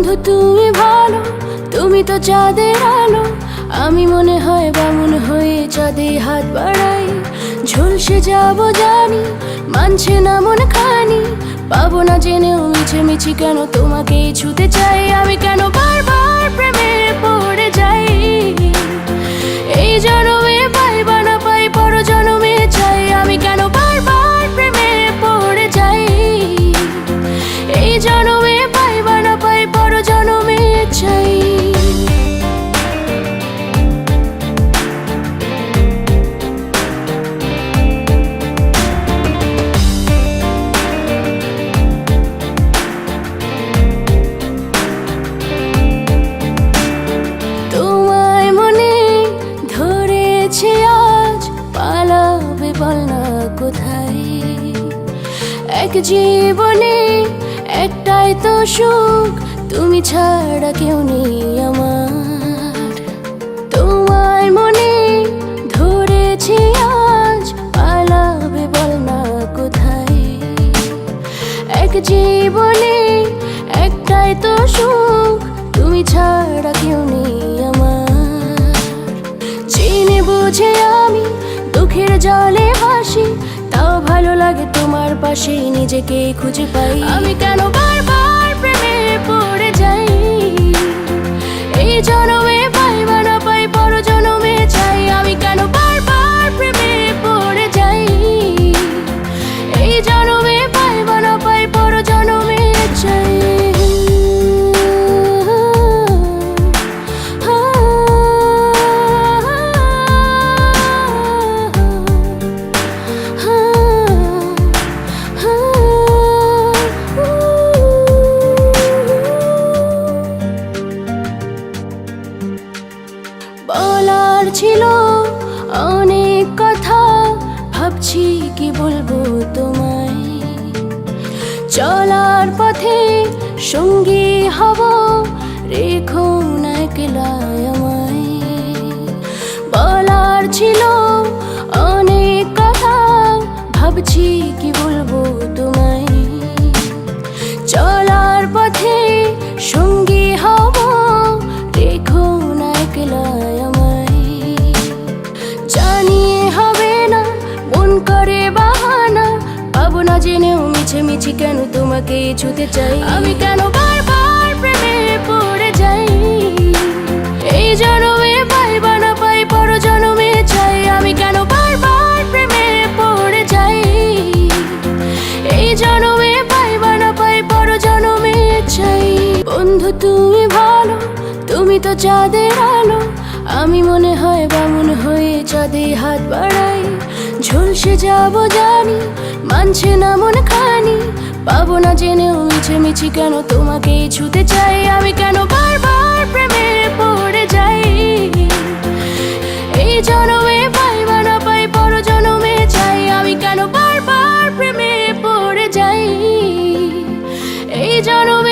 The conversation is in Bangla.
বন্ধু তুমি ভালো, তুমি তো চাঁদের আলো। আমি মনে হয় বামুন হয়ে চাঁদে হাত বাড়াই। ঝলসে যাব জানি, মানছে না মন খানি। পাবো না জেনেও মিছি কেন তোমাকে ছুতে চাই। আমি কেন বারবার প্রেমে পড়ে যাই। এই জনমে পাই বা না পাই, পর জনমে চাই। আমি কেন বারবার প্রেমে পড়ে যাই। এই জনমে পাই বা না পাই, পর জনমে চাই। তোমায় মনে ধরেছে আজ, পালাবে বল না কোথায়। এক জীবনে একটাই তো সুখ, তুমি ছাড়া কেউ নেই আমার। তোমায় মনে ধরেছে আজ, পালাবে বল না কোথায়। এক জীবনে একটাই তো সুখ, তুমি ছাড়া কেউ নেই আমার। জেনে বুঝে আমি দুঃখের জলে ভাসি, তাও ভালো লাগে তোমার পাশে নিজেকে খুঁজে পাই। আমি কেন বারবার প্রেমে পড়ে যাই। এই জনমে পাই বা না পাই, পর জনমে চাই। আমি কেন বারবার প্রেমে পড়ে যাই। এই জনমে পাই বা না পাই, পর জনমে চাই। বলার ছিল অনেক কথা, ভাবছি কি বলবো তোমায়। চলার পথে সঙ্গী হব, রেখো না একলা আমায়। বলার ছিল অনেক কথা, ভাবছি কি বলবো তোমায়। চলার পথে সঙ্গী হব, রেখো না একলা আমায়। জানিয়ে হবে না, মন করে বাহানা। পাবো না জেনেও মিছি কেন তোমাকে ছুতে চাই। আমি কেন বারবার প্রেমে পড়ে যাই। এই জনমে পাই বা না পাই, পর জনমে চাই। আমি কেন বারবার প্রেমে পড়ে যাই। এই জনমে পাই বা না পাই, পর জনমে চাই। বন্ধু তুমি ভালো, তুমি তো চাঁদের আলো। আমি মনে হয় বামুন হয়ে চাঁদে হাত বাড়াই। ঝলসে যাব জানি, মানছে না মন খানি। পাবো না জেনেও মিছি কেন তোমাকে ছুতে চাই। আমি কেন বারবার প্রেমে পড়ে যাই। এই জনমে পাই বা না পাই, পর জনমে চাই। আমি কেন বারবার প্রেমে পড়ে যাই। এই জনমে